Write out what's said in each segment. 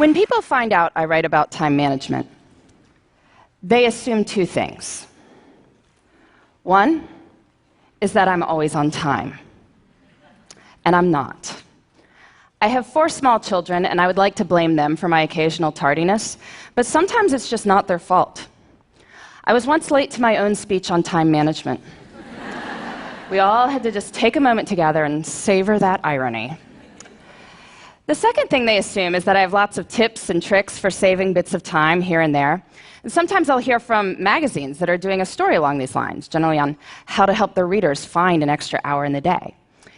When people find out I write about time management, they assume two things. One is that I'm always on time, and I'm not. I have 4 small children, and I would like to blame them for my occasional tardiness, but sometimes it's just not their fault. I was once late to my own speech on time management. We all had to just take a moment together and savor that irony. The second thing they assume is that I have lots of tips and tricks for saving bits of time here and there. And sometimes I'll hear from magazines that are doing a story along these lines, generally on how to help their readers find an extra hour in the day.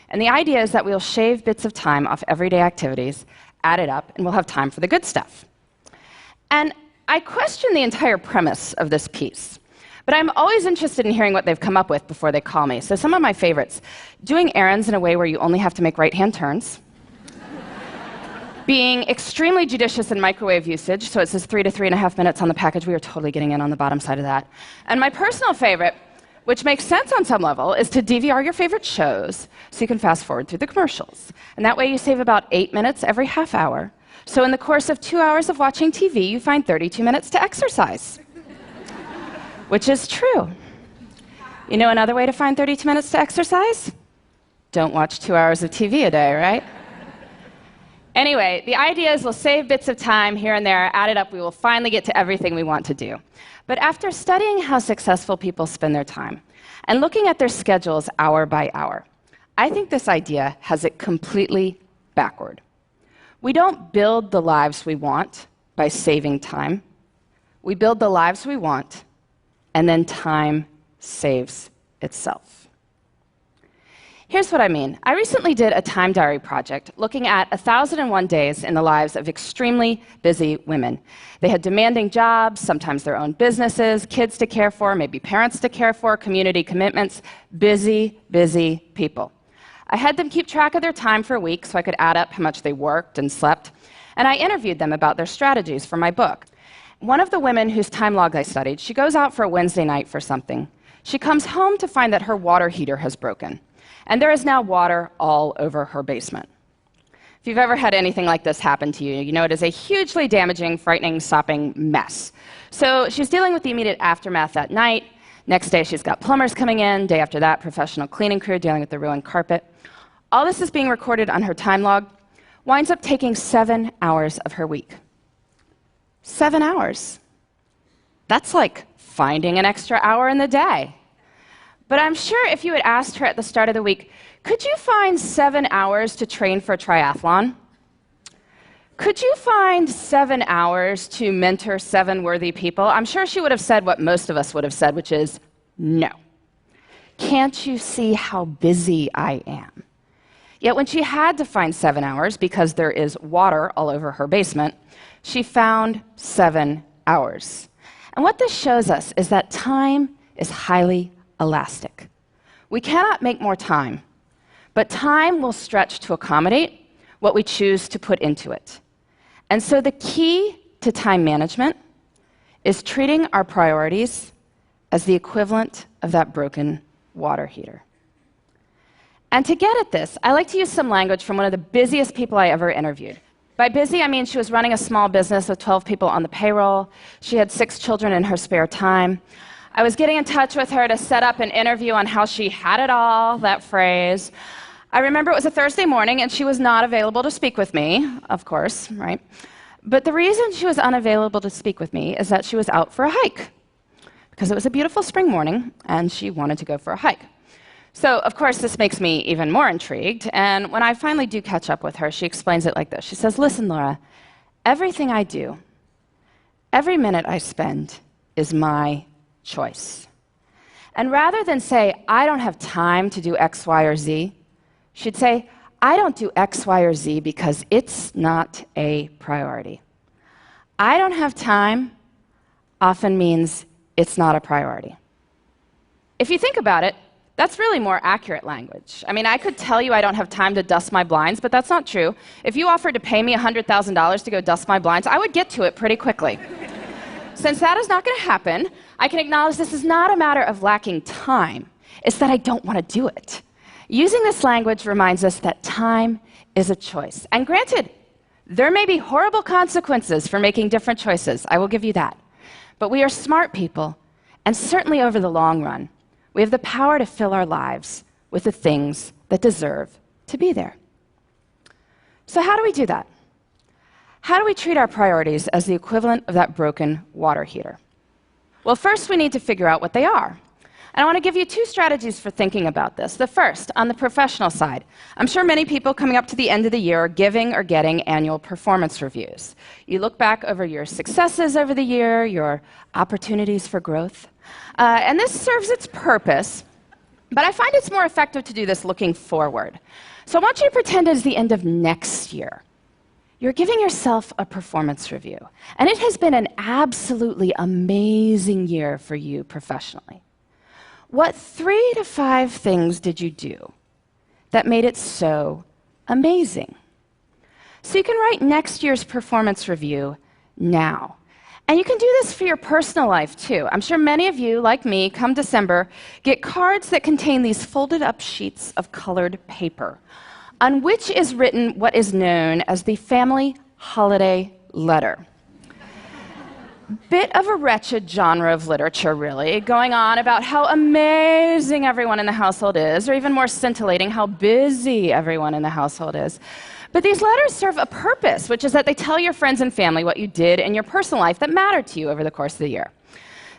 And the idea is that we'll shave bits of time off everyday activities, add it up, and we'll have time for the good stuff. And I question the entire premise of this piece. But I'm always interested in hearing what they've come up with before they call me. So some of my favorites: doing errands in a way where you only have to make right-hand turns, being extremely judicious in microwave usage, so it says 3 to 3.5 minutes on the package. We are totally getting in on the bottom side of that. And my personal favorite, which makes sense on some level, is to DVR your favorite shows so you can fast forward through the commercials. And that way you save about 8 minutes every half hour. So in the course of 2 hours of watching TV, you find 32 minutes to exercise. Which is true. You know another way to find 32 minutes to exercise? Don't watch 2 hours of TV a day, right? Anyway, the idea is we'll save bits of time here and there, add it up, we will finally get to everything we want to do. But after studying how successful people spend their time and looking at their schedules hour by hour, I think this idea has it completely backward. We don't build the lives we want by saving time. We build the lives we want, and then time saves itself. Here's what I mean. I recently did a time diary project looking at 1,001 days in the lives of extremely busy women. They had demanding jobs, sometimes their own businesses, kids to care for, maybe parents to care for, community commitments. Busy, busy people. I had them keep track of their time for a week so I could add up how much they worked and slept, and I interviewed them about their strategies for my book. One of the women whose time log I studied, she goes out for a Wednesday night for something. She comes home to find that her water heater has broken, and there is now water all over her basement. If you've ever had anything like this happen to you, you know it is a hugely damaging, frightening, sopping mess. So she's dealing with the immediate aftermath that night. Next day, she's got plumbers coming in. Day after that, professional cleaning crew dealing with the ruined carpet. All this is being recorded on her time log. Winds up taking 7 hours of her week. 7 hours. That's like finding an extra hour in the day. But I'm sure if you had asked her at the start of the week, could you find 7 hours to train for a triathlon? Could you find 7 hours to mentor 7 worthy people? I'm sure she would have said what most of us would have said, which is no. Can't you see how busy I am? Yet when she had to find 7 hours, because there is water all over her basement, she found 7 hours. And what this shows us is that time is highly elastic. We cannot make more time, but time will stretch to accommodate what we choose to put into it. And so the key to time management is treating our priorities as the equivalent of that broken water heater. And to get at this, I like to use some language from one of the busiest people I ever interviewed. By busy, I mean she was running a small business with 12 people on the payroll. She had 6 children in her spare time. I was getting in touch with her to set up an interview on how she had it all, that phrase. I remember it was a Thursday morning, and she was not available to speak with me, of course, right? But the reason she was unavailable to speak with me is that she was out for a hike, because it was a beautiful spring morning, and she wanted to go for a hike. So, of course, this makes me even more intrigued, and when I finally do catch up with her, she explains it like this. She says, "Listen, Laura, everything I do, every minute I spend is my choice. And rather than say, I don't have time to do X, Y, or Z, she'd say, I don't do X, Y, or Z because it's not a priority. I don't have time often means it's not a priority." If you think about it, that's really more accurate language. I mean, I could tell you I don't have time to dust my blinds, but that's not true. If you offered to pay me $100,000 to go dust my blinds, I would get to it pretty quickly. Since that is not going to happen, I can acknowledge this is not a matter of lacking time. It's that I don't want to do it. Using this language reminds us that time is a choice. And granted, There may be horrible consequences for making different choices, I will give you that. But we are smart people, and certainly over the long run, we have the power to fill our lives with the things that deserve to be there. So how do we do that? How do we treat our priorities as the equivalent of that broken water heater? Well, first we need to figure out what they are. And I want to give you two strategies for thinking about this. The first, on the professional side. I'm sure many people coming up to the end of the year are giving or getting annual performance reviews. You look back over your successes over the year, your opportunities for growth. And this serves its purpose, but I find it's more effective to do this looking forward. So I want you to pretend it's the end of next year. You're giving yourself a performance review, and it has been an absolutely amazing year for you professionally. What 3 to 5 things did you do that made it so amazing? So you can write next year's performance review now. And you can do this for your personal life, too. I'm sure many of you, like me, come December, get cards that contain these folded up sheets of colored paper, on which is written what is known as the family holiday letter. Bit of a wretched genre of literature, really, going on about how amazing everyone in the household is, or even more scintillating, how busy everyone in the household is. But these letters serve a purpose, which is that they tell your friends and family what you did in your personal life that mattered to you over the course of the year.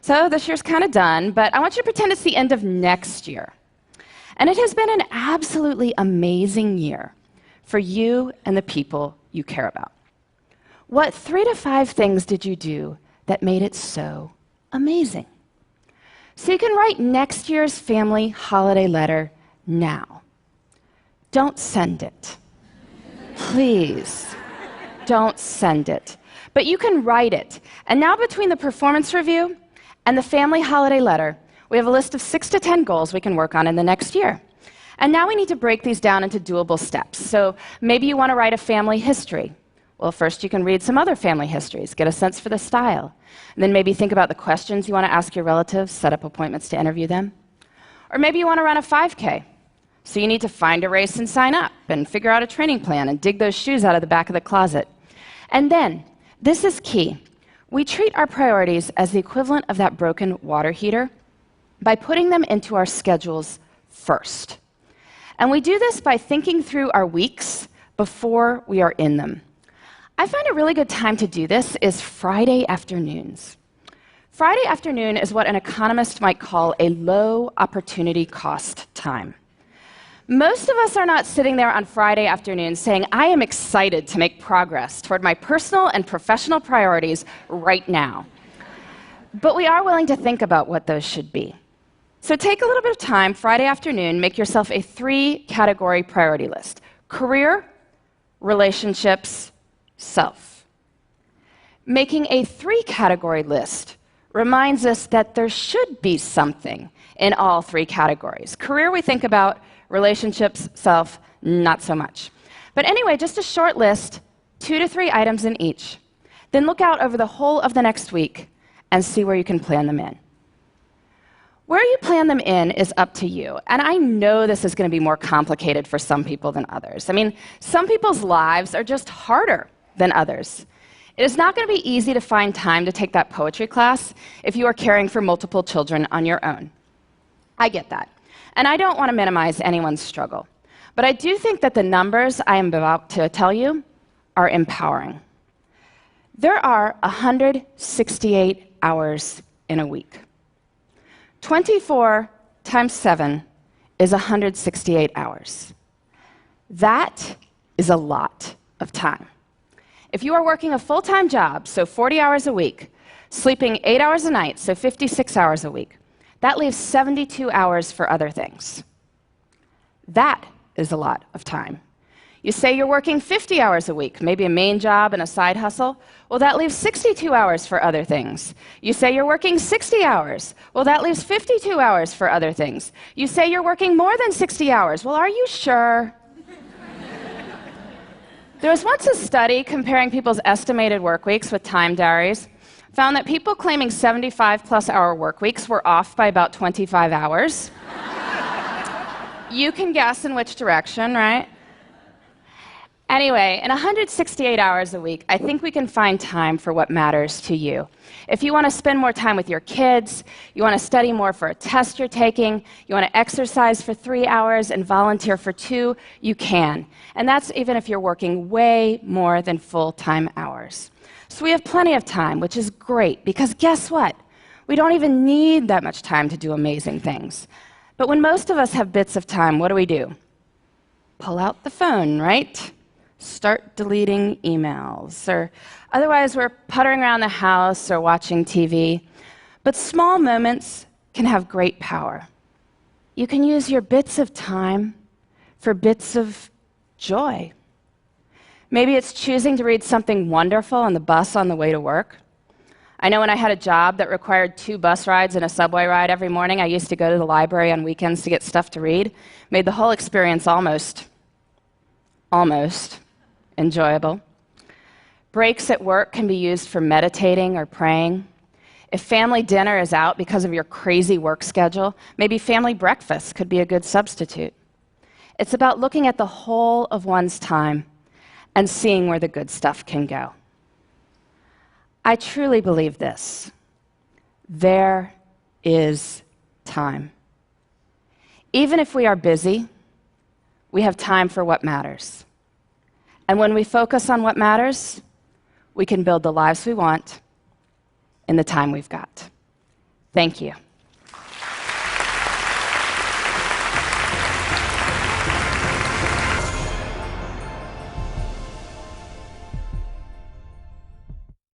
So this year's kind of done, but I want you to pretend it's the end of next year. And it has been an absolutely amazing year for you and the people you care about. What 3 to 5 things did you do that made it so amazing? So you can write next year's family holiday letter now. Don't send it. Please, don't send it. But you can write it. And now between the performance review and the family holiday letter, we have a list of 6 to 10 goals we can work on in the next year. And now we need to break these down into doable steps. So maybe you want to write a family history. Well, first you can read some other family histories, get a sense for the style. And then maybe think about the questions you want to ask your relatives, set up appointments to interview them. Or maybe you want to run a 5K. So you need to find a race and sign up, and figure out a training plan, and dig those shoes out of the back of the closet. And then, this is key, we treat our priorities as the equivalent of that broken water heater by putting them into our schedules first. And we do this by thinking through our weeks before we are in them. I find a really good time to do this is Friday afternoons. Friday afternoon is what an economist might call a low opportunity cost time. Most of us are not sitting there on Friday afternoon saying, I am excited to make progress toward my personal and professional priorities right now. But we are willing to think about what those should be. So take a little bit of time Friday afternoon, make yourself a 3-category priority list: career, relationships, self. Making a 3-category list reminds us that there should be something in all 3 categories. Career we think about, relationships, self, not so much. But anyway, just a short list, 2 to 3 items in each. Then look out over the whole of the next week and see where you can plan them in. Where you plan them in is up to you. And I know this is going to be more complicated for some people than others. I mean, some people's lives are just harder than others. It is not going to be easy to find time to take that poetry class if you are caring for multiple children on your own. I get that. And I don't want to minimize anyone's struggle. But I do think that the numbers I am about to tell you are empowering. There are 168 hours in a week. 24 times 7 is 168 hours. That is a lot of time. If you are working a full-time job, so 40 hours a week, sleeping 8 hours a night, so 56 hours a week, that leaves 72 hours for other things. That is a lot of time. You say you're working 50 hours a week, maybe a main job and a side hustle. Well, that leaves 62 hours for other things. You say you're working 60 hours. Well, that leaves 52 hours for other things. You say you're working more than 60 hours. Well, are you sure? There was once a study comparing people's estimated work weeks with time diaries. Found that people claiming 75-plus-hour work weeks were off by about 25 hours. You can guess in which direction, right? Anyway, in 168 hours a week, I think we can find time for what matters to you. If you want to spend more time with your kids, you want to study more for a test you're taking, you want to exercise for 3 hours and volunteer for 2, you can. And that's even if you're working way more than full-time hours. So we have plenty of time, which is great, because guess what? We don't even need that much time to do amazing things. But when most of us have bits of time, what do? Pull out the phone, right? Start deleting emails, or otherwise we're puttering around the house or watching TV. But small moments can have great power. You can use your bits of time for bits of joy. Maybe it's choosing to read something wonderful on the bus on the way to work. I know when I had a job that required 2 bus rides and a subway ride every morning, I used to go to the library on weekends to get stuff to read. Made the whole experience almost enjoyable. Breaks at work can be used for meditating or praying. If family dinner is out because of your crazy work schedule, maybe family breakfast could be a good substitute. It's about looking at the whole of one's time and seeing where the good stuff can go. I truly believe this. There is time. Even if we are busy, we have time for what matters. And when we focus on what matters, we can build the lives we want in the time we've got. Thank you.